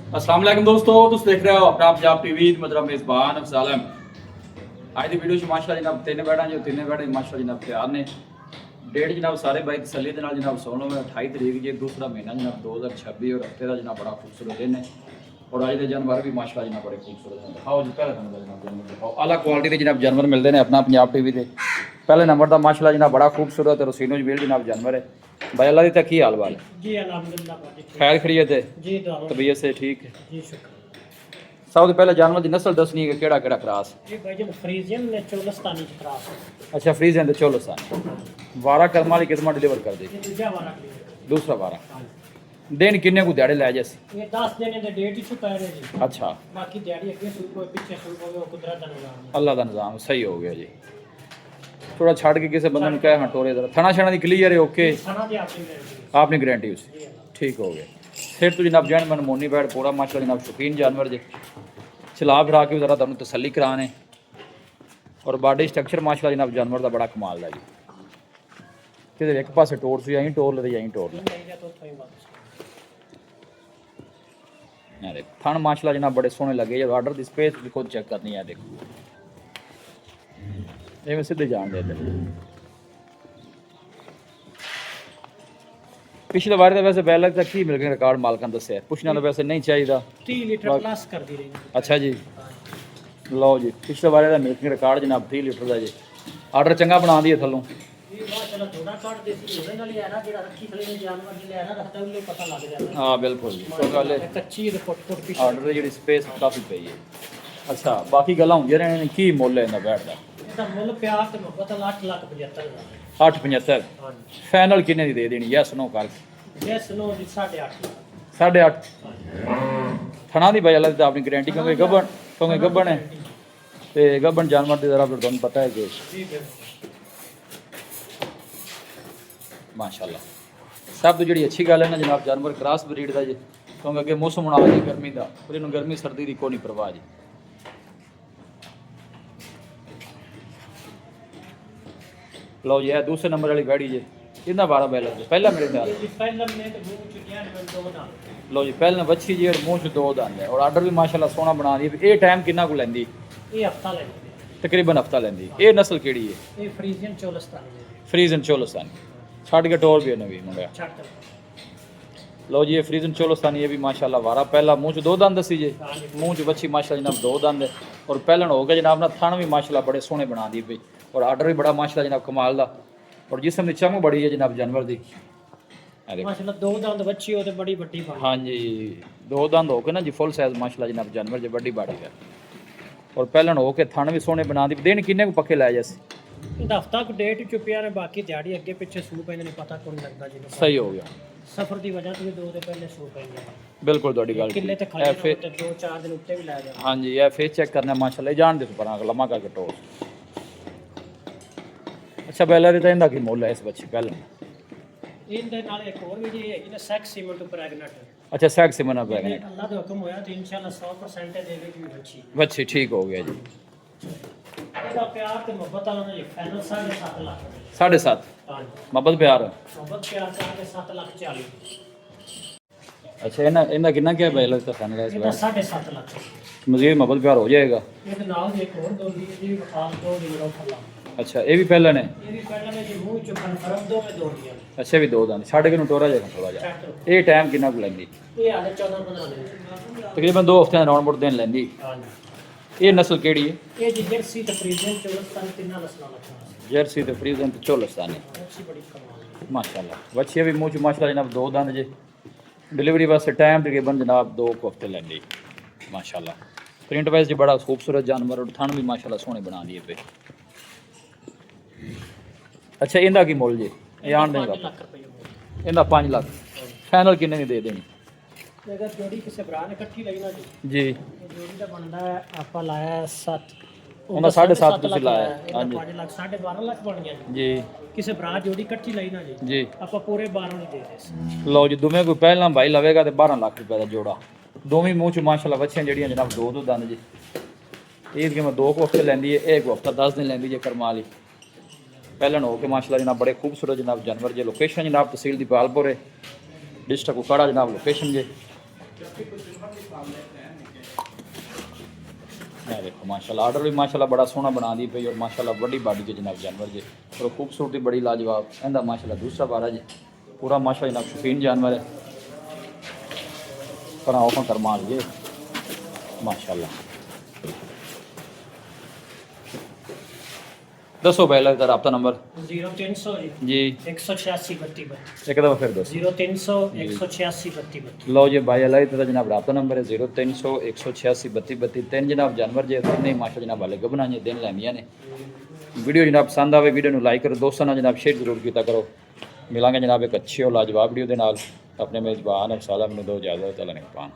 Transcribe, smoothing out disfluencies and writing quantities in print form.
अस्सलाम वालेकुम दोस्तों, तुम देख रहे हो अपना पंजाब टीवी मतलब मेज़बान अफज़ल अहमद। आज की वीडियो माशाल्लाह जनाब तीन बैठा जो तीन बैठे माशाल्लाह जनाब तैयार ने। डेट जनाब सारे भाई तसल्ली के नाल जनाब सुन लो। 28 तरीक जी दूसरा महीना जनाब 2026 और हफ्ते का जनाब बड़ा खूबसूरत दिन है। और आज के जानवर भी माशाल्लाह जनाब बड़े खूबसूरत हैं। दिखाओ जी पहले नंबर जनाब जानवर दिखाओ। आला क्वालिटी के जनाब जानवर मिलते हैं अपना पंजाब टीवी से। पहले नंबर का माशाल्लाह जनाब बड़ा खूबसूरत और रसीनो जमील जनाब जानवर है। भाई अल्लाह दी तक की हाल वाल जी अल्हम्दुलिल्लाह भाई खैर खैरियत है जी दुआ तबीयत से ठीक है जी शुक्र। सब तो पहले जानवर की नस्ल दसनी है केड़ा केड़ा क्रास। ये भाई जन फ्रीजियन ने चोलस्तानी की क्रास है। अच्छा फ्रीज है तो चलो सान वारा कर्म वाली किस्म डिलीवर कर दे। ये दूसरा वाला क्लियर। दूसरा वारा दिन किन्ने को दिहाड़े लै जैसे ये 10 दिन दे डेट ही छुपाए रहे जी। अच्छा बाकी दिहाड़ी अगे शुरू कोई पीछे शुरू हो वो कुदरत का निजाम है। अल्लाह का निज़ाम सही हो गया जी। थोड़ा छड़ के किसी बंदे ने कहा हाँ टोरे जरा थना छना दी क्लियर है ओके खाना दी आपकी गारंटी आपने गारंटी उसकी ठीक हो गया। फिर तो जनाब जैन मन मोनी बैठ पूरा माशाल्लाह जनाब शौकीन जानवर जे चला फिरा के जरा तुम तसली कराने और बॉडी स्ट्रक्चर माशाल्लाह जनाब जानवर का बड़ा कमाल है जी। किधर एक पासे टोर सी आई टोर ले आई टोर ले नहीं जा तो थोड़ी बात अरे थन माशाल्लाह जनाब बड़े सोहने लगे जब ऑर्डर दी स्पेस भी खुद चेक करनी है देखो ये मैं सीधे जान दे पिछले बार तो वैसे बैलक तक ही मिल गए रिकॉर्ड मालकान दस्या पुछना तो वैसे नहीं चाहिए 3 लीटर प्लस कर दी रही। अच्छा जी लो जी पिछले बार का मिल्किंग रिकॉर्ड जनाब 3 लीटर का जी ऑर्डर चंगा बना दिए थलों ये माशाल्लाह थोड़ा काट देसी होने वाली है ना जेड़ा रखी खड़ी ने जानवर जिले है ना रखता हुए पता लग जाता है। हाँ बिल्कुल जी तो गल है कच्ची ते फुट पीछे ऑर्डर की स्पेस काफ़ी पई है। अच्छा बाकी गल्लां होंदियां रहने की मुੱਲ है इनका बैठ का ਇਹਦਾ ਮੁੱਲ ਪਿਆਰ ਤੇ ਮੁਹੱਬਤ 8,75,000 875 ਹਾਂਜੀ फाइनल किन्ने दी दे देनी यस नो कर ਯੈਸ ਨੋ ਜੀ 8.5 8.5 थना दी भाई अल्लाह दी अपनी गारंटी क्योंकि गब्बन है ते गब्बन जानवर दी जरा फिर तुहानू पता है कि ਜੀ माशाल्लाह सब तो जी अच्छी गल है ना जनाब जानवर क्रॉस ब्रीड का जी क्योंकि अगे मौसम आ जी गर्मी का फिर इन्होंने गर्मी सर्दी की कोई नहीं परवाह जी। लो जी है दूसरे नंबर वाली गाड़ी जी इतना 12 बैलर जी पहला मेरे ख्याल ਜੀ ਪਹਿਲਾਂ ਮੈਂ ਤੇ ਮੂੰਹ ਚੁੱਕਿਆ ਨੇ ਦੋ ਨਾ लो जी पहले बच्ची जी और मुँह च 2 दंद है और आर्डर भी माशाल्लाह सोहना बना दी ये टाइम किन्ना को लैंदी ਇਹ ਹਫਤਾ ਲੱਗਦਾ तकरीबन हफ्ता लैंदी ये नस्ल केड़ी है ਇਹ ਫਰੀਜ਼ੀਅਨ ਚੋਲਸਤਾਨੀ ਹੈ फ्रीजन चोलोस्तानी छड़ के टोर भी है नवी मुंडा ਛੱਡ लो जी ये फ्रीजन चोलोस्तानी ये भी माशाल्लाह वारा पहला मुँह च 2 दंद दसी जी ਹਾਂਜੀ मुँह च बच्ची माशाल्लाह जनाब 2 दंद है और पहलन हो गया जनाब ना थन भी माशाल्लाह बड़े सोहने बना दी पई और आर्डर भी बड़ा माशाल्लाह जनाब कमाल दा और जिसम की चमक बड़ी है जनाब जानवर दी ਮਾਸ਼ਾਅੱਲਾ ਦੋ ਦੰਦ ਬੱਚੀ ਉਹ ਤੇ ਬੜੀ ਵੱਡੀ ਬਣ हाँ जी 2 दंद हो गए ना जी फुल साइज माशाल्लाह जनाब जानवर जी बड़ी बाड़ी है और पहलन हो के थन भी सोहने बना दी दिन किन्ने को पक्के लै जैसे ਇਹਦਾ ਹਫਤਾ ਕੋ ਡੇਟ ਚੁੱਪਿਆ ਨੇ ਬਾਕੀ ਦਿਹਾੜੀ ਅੱਗੇ ਪਿੱਛੇ ਸੂ ਪੈਂਦੇ ਨੇ ਪਤਾ ਕੋਈ ਨਹੀਂ ਲੱਗਦਾ ਜੀ सही हो गया ਸਫਰ ਦੀ ਵਜ੍ਹਾ ਤੋਂ ਵੀ ਦੋ ਦੇ ਪਹਿਲੇ ਸੂ ਪੈਂਦੇ ਨੇ बिल्कुल थोड़ी गल ਕਿੱਲੇ ਤੇ ਖੜੇ ਨੇ ਤੇ 2-4 ਦਿਨ ਉੱਤੇ ਵੀ ਲੈ ਜਾਂਦੇ हाँ जी ये फेस चेक करना माशाल्लाह जान दे पर लम्मा करके टोर अच्छा पहला तो इनका की मुੱਲ है इस बच्चे पहले ਇਹਦੇ ਨਾਲ ਇੱਕ ਹੋਰ ਵੀ ਜੀ ਹੈਗੀ ਨਾ ਸੈਕਸ ਸੀਮੈਂਟ ਪ੍ਰੈਗਨੈਂਟ अच्छा सैक से मना पै गया ਅੱਲਾਹ ਦਾ ਹੁਕਮ ਹੋਇਆ ਤੇ ਇਨਸ਼ਾਅੱਲਾ 100% ਦੇਵੇਗੀ ਬੱਚੀ बच्ची ठीक हो गया जी ਇਹਦਾ ਪਿਆਰ ਤੇ ਮੁਹੱਬਤ ਵਾਲਾ ਨੇ ਫਾਈਨਲ 7.5 ਲੱਖ 7.5 ਹਾਂਜੀ मोहब्बत प्यार ਮੁਹੱਬਤ ਪਿਆਰ ਕਰਕੇ 7,40,000 अच्छा इन्ना किन्ना क्या भाई लगता फाइनल है इस ਇਹਦਾ बार 7.5 ਲੱਖ मजीद मोहब्बत प्यार हो जाएगा। ਇਹਦੇ ਨਾਲ ਦੀ ਇੱਕ ਹੋਰ ਦੋ ਦੀ ਜੀ ਵਫਾਦ ਦੋ ਦੀ ਮੇਰਾ ਫੱਲਾ अच्छा ये भी पहले ने ਇਹ ਵੀ ਪਹਿਲਾਂ ਨੇ ਜੀ ਮੂੰਹ ਚੋਂ ਕਨਫਰਮ ਦੋ ਮੇ ਦੋ ਦੀਆਂ अच्छा भी 2 दंद छड़ के टोरा जाएगा थोड़ा जा ਛੱਡ ये टाइम किन्ना को लेंदी ਇਹ ਹਾਲੇ 14-15 ਦਿਨ तकरीबन 2 हफ्ते राउंड बोर्ड दिन लेंदी ਹਾਂਜੀ ये नस्ल केड़ी है ਇਹ ਜੀ ਜਰਸੀ ਤੇ ਫਰੀਜ਼ਨ ਚੋਲਸਤਾਨ ਤਿੰਨਾਂ ਨਸਲਾਂ ਦਾ जर्सी तो फ्रीजन तो चोलस्तानी ਅੱਛੀ बड़ी कमाल है माशाल्लाह बच्चे भी मुँह च माशाल्लाह जनाब 2 दंद जे डिलीवरी वास्ते टाइम तकरीबन जनाब 2 हफ्ते लेंदी माशाल्लाह प्रिंट वाइज जी बड़ा खूबसूरत जानवर और थन भी माशाल्लाह सोहने बना दिए पे। अच्छा इनका की मुੱਲ जी यान 5 देगा ਲੱਖ ਰੁਪਏ ਹੋਏ इनका 5 लाख फाइनल किन्ने की दे देनी ਅਗਰ ਜੋੜੀ ਕਿਸੇ ਭਰਾ ਨੇ ਇਕੱਠੀ ਲਈ ਨਾ ਜੀ जी ਇਹ ਜੋੜੀ ਦਾ ਬਣਦਾ ਹੈ ਆਪਾਂ ਲਾਇਆ 7 ਉਹਨਾਂ 7.5 ਤੁਸੀਂ ਲਾਇਆ, ਹਾਂਜੀ ਹਾਂਜੀ। 5 ਲੱਖ 12.5 ਲੱਖ ਬਣ ਗਿਆ ਜੀ जी ਕਿਸੇ ਭਰਾ ਜੋੜੀ ਇਕੱਠੀ ਲਈ ਨਾ ਜੀ जी ਆਪਾਂ ਪੂਰੇ 12 ਨਹੀਂ ਦੇ ਰਹੇ ਸੀ लो जी दुमे कोई पहला भाई लवेगा तो 12 लाख रुपए का जोड़ा दोवें मुँह च माशाल्लाह बच्चियां जड़ियां जनाब 2 दंद जी ईद के मैं 2 हफ्ते लैंदी है 1 हफ्ता 10 दिन लैंदी जे करमा वाली पहलन हो के माशाल्लाह जनाब बड़े खूबसूरत जनाब जानवर जे लोकेशन जनाब तहसील दी पालपुर है डिस्ट्रिक्ट उकाड़ा जनाब लोकेशन जे ਇਹ ਦੇਖੋ ਮਾਸ਼ਾਅੱਲਾ ਆਰਡਰ ਵੀ ਮਾਸ਼ਾਅੱਲਾ ਬੜਾ ਸੋਹਣਾ ਬਣਾ ਦੀ ਪਈ ਔਰ ਮਾਸ਼ਾਅੱਲਾ ਵੱਡੀ ਬਾਡੀ ਚ ਜਨਾਬ ਜਾਨਵਰ ਜੇ ਔਰ ਖੂਬਸੂਰਤੀ ਬੜੀ ਲਾਜਵਾਬ ਇਹਦਾ ਮਾਸ਼ਾਅੱਲਾ ਦੂਸਰਾ ਬਾਰਾ ਜੇ पूरा माशा जनाब शौकीन जानवर है पर आओ करमा लिए माशाल्लाह। दसो पहले का रब्ता नंबर 0300 जी 186 32 एक दफ़ा फिर दो 0300 186 32 लो जी भाई अल्लाह तो जनाब रब्ता नंबर है 0300 186 32 तीन जनाब जानवर जे तीन माशा जनाब वाले गबना जे दिन लैमिया ने। वीडियो जनाब पसंद आवे वीडियो लाइक करो दोस्तों ना जनाब शेयर जरूर किया करो। मिलांगे जनाब एक अच्छी और लाजवाब वीडियो के नाल अपने मेज़बान सादा मैनूं दो इजाज़त अल्लाह ने पान।